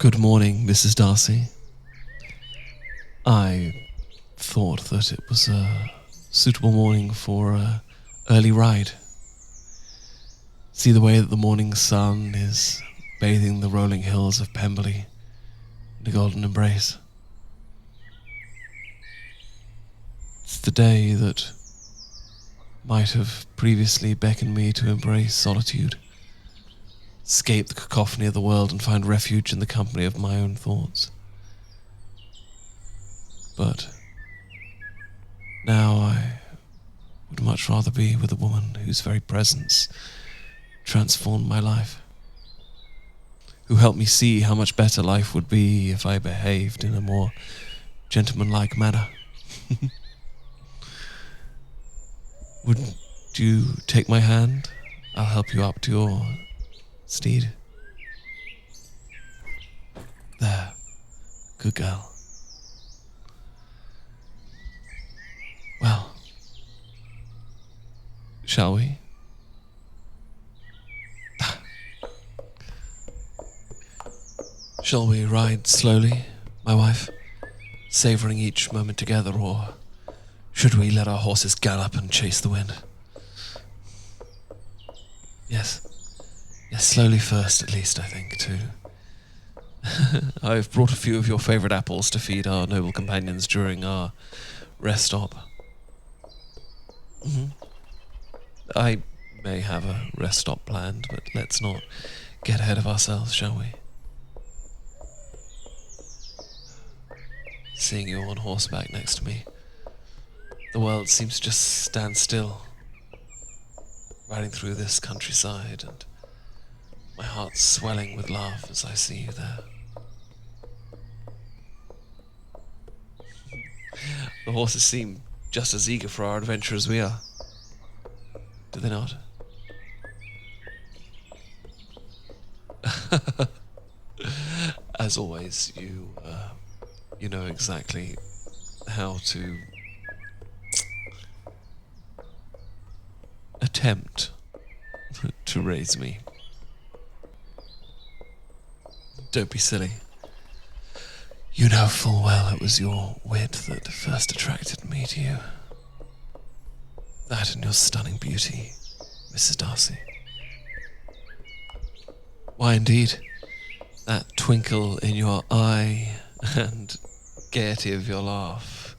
Good morning, Mrs. Darcy. I thought that it was a suitable morning for an early ride. See the way that the morning sun is bathing the rolling hills of Pemberley in a golden embrace. It's the day that might have previously beckoned me to embrace solitude, escape the cacophony of the world and find refuge in the company of my own thoughts. But now I would much rather be with a woman whose very presence transformed my life, who helped me see how much better life would be if I behaved in a more gentlemanlike manner. Would you take my hand? I'll help you up to your steed. There. Good girl. Well, shall we? Shall we ride slowly, my wife, savouring each moment together, or should we let our horses gallop and chase the wind? Yes, slowly first at least, I think, too. I've brought a few of your favourite apples to feed our noble companions during our rest stop. I may have a rest stop planned, but let's not get ahead of ourselves, shall we? Seeing you on horseback next to me, the world seems to just stand still, riding through this countryside, and my heart's swelling with love as I see you there. The horses seem just as eager for our adventure as we are. Do they not? As always, you know exactly how to attempt to raise me. Don't be silly. You know full well it was your wit that first attracted me to you. That and your stunning beauty, Mrs. Darcy. Why, indeed, that twinkle in your eye and gaiety of your laugh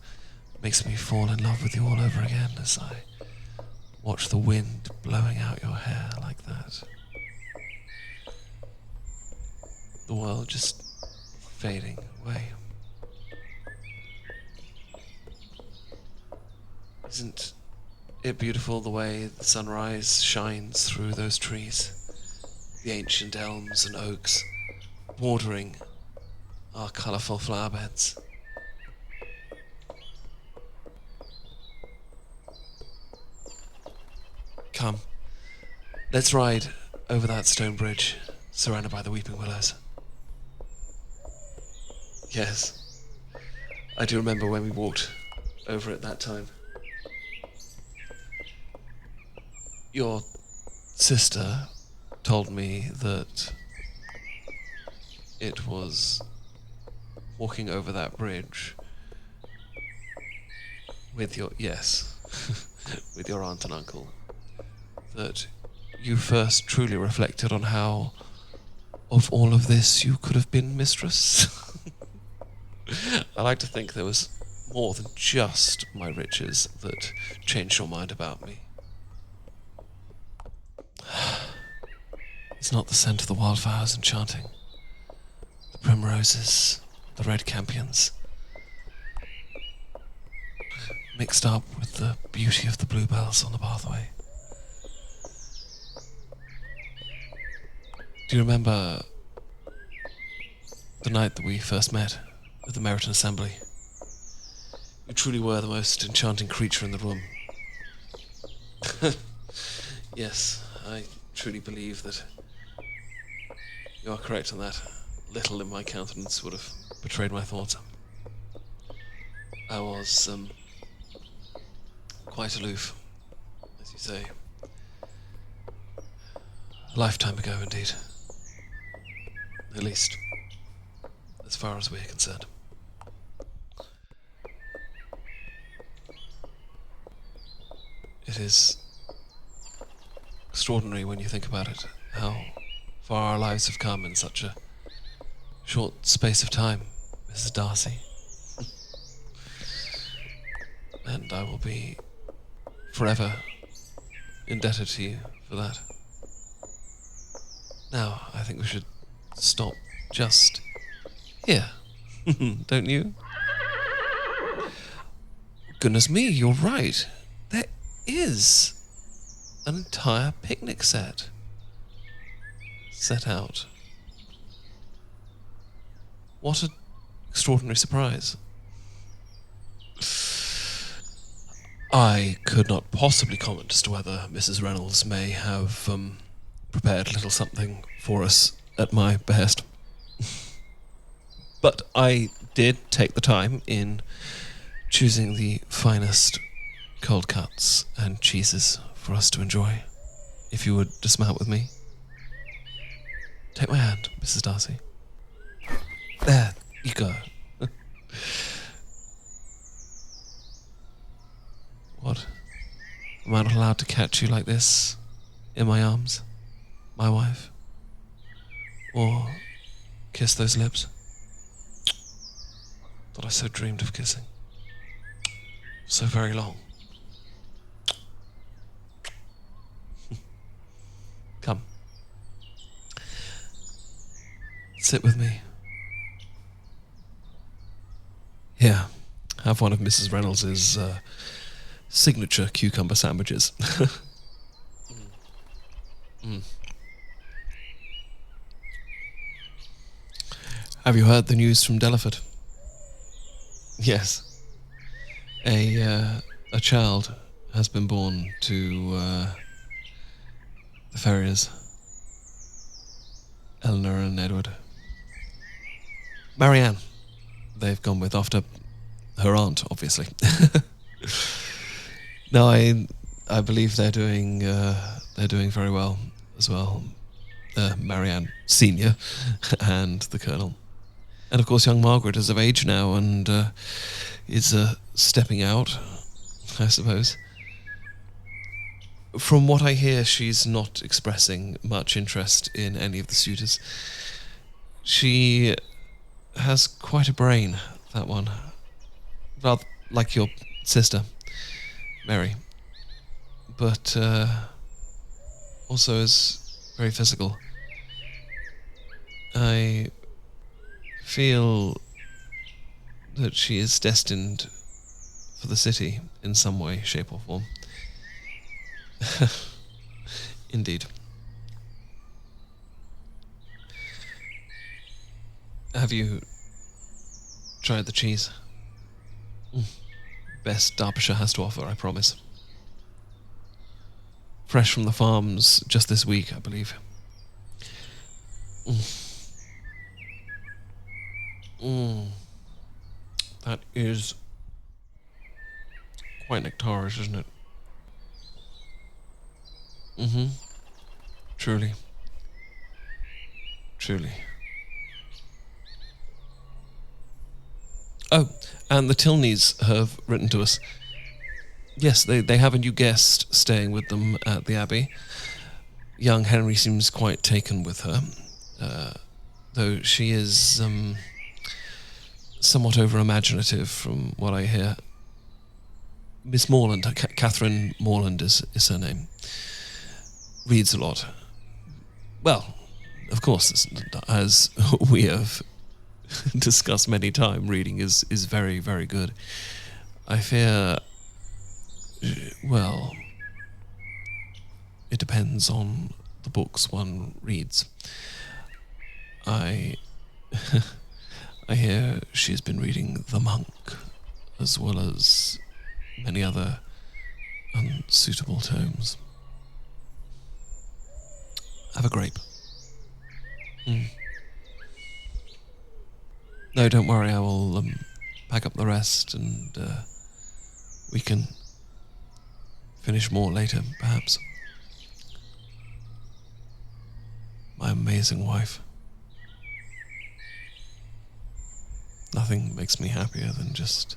makes me fall in love with you all over again as I watch the wind blowing out your hair like that. The world just fading away. Isn't it beautiful the way the sunrise shines through those trees? The ancient elms and oaks bordering our colourful flower beds. Come, let's ride over that stone bridge surrounded by the weeping willows. Yes, I do remember when we walked over it that time. Your sister told me that it was walking over that bridge with your, with your aunt and uncle, that you first truly reflected on how of all of this you could have been mistress. I like to think there was more than just my riches that changed your mind about me. It's not the scent of the wildflowers enchanting, the primroses, the red campions, mixed up with the beauty of the bluebells on the pathway. Do you remember the night that we first met at the Meryton Assembly? You truly were the most enchanting creature in the room. Yes, I truly believe that you are correct in that. Little in my countenance would have betrayed my thoughts. I was quite aloof, as you say. A lifetime ago, indeed. At least, as far as we're concerned. It is extraordinary when you think about it, how far our lives have come in such a short space of time, Mrs. Darcy. And I will be forever indebted to you for that. Now, I think we should stop just here, don't you? Goodness me, you're right. There is an entire picnic set out. What an extraordinary surprise. I could not possibly comment as to whether Mrs. Reynolds may have prepared a little something for us at my behest. But I did take the time in choosing the finest cold cuts and cheeses for us to enjoy. If you would dismount with me. Take my hand, Mrs. Darcy. There you go. What? Am I not allowed to catch you like this in my arms, my wife? Or kiss those lips that I so dreamed of kissing? So very long. Come. Sit with me. Here, have one of Mrs. Reynolds's signature cucumber sandwiches. Have you heard the news from Delaford? Yes. A child has been born to the Ferriers. Eleanor and Edward. Marianne, they've gone with after her aunt, obviously. No, I believe they're doing very well as well. Marianne Senior and the Colonel, and of course young Margaret is of age now and is stepping out, I suppose. From what I hear, she's not expressing much interest in any of the suitors. She has quite a brain, that one. Rather like your sister, Mary. But also is very physical. I feel that she is destined for the city in some way, shape or form. Indeed. Have you tried the cheese? Best Derbyshire has to offer, I promise. Fresh from the farms just this week, I believe. That is quite nectarish, isn't it? Truly. Truly. Oh, and the Tilneys have written to us. Yes, they have a new guest staying with them at the Abbey. Young Henry seems quite taken with her, though she is somewhat over-imaginative from what I hear. Miss Morland, Catherine Morland is her name. Reads a lot. Well, of course, as we have discussed many times, reading is very, very good. I fear, well, it depends on the books one reads. I hear she's been reading The Monk, as well as many other unsuitable tomes. Have a grape. No, don't worry, I will pack up the rest and we can finish more later, perhaps. My amazing wife. nothing makes me happier than just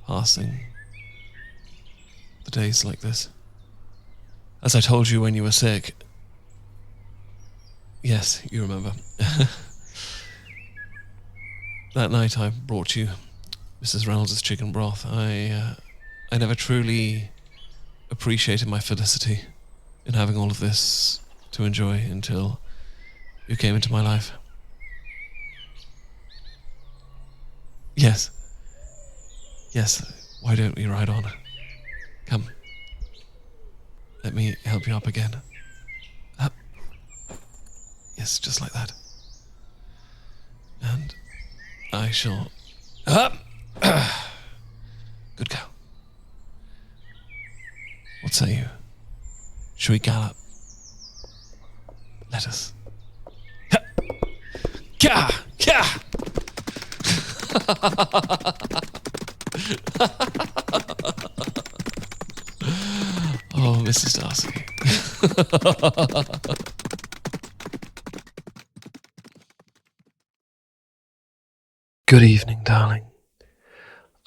passing the days like this. As I told you when you were sick, yes, you remember. That night I brought you Mrs. Reynolds' chicken broth. I never truly appreciated my felicity in having all of this to enjoy until you came into my life. Yes. Yes, why don't we ride on? Come. Let me help you up again. Up. Yes, just like that. And I shall... Up! Good girl. What say you? Shall we gallop? Let us. Ka! Ka! Oh, Mrs. Darcy. Good evening, darling.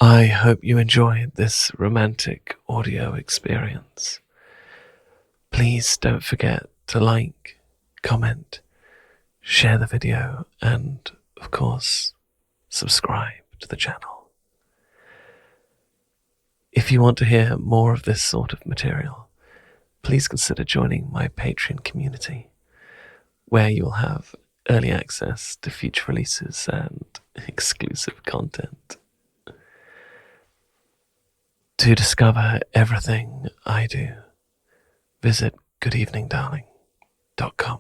I hope you enjoyed this romantic audio experience. Please don't forget to like, comment, share the video, and, of course, subscribe to the channel. If you want to hear more of this sort of material, please consider joining my Patreon community, where you'll have early access to future releases and exclusive content. To discover everything I do, visit goodeveningdarling.com.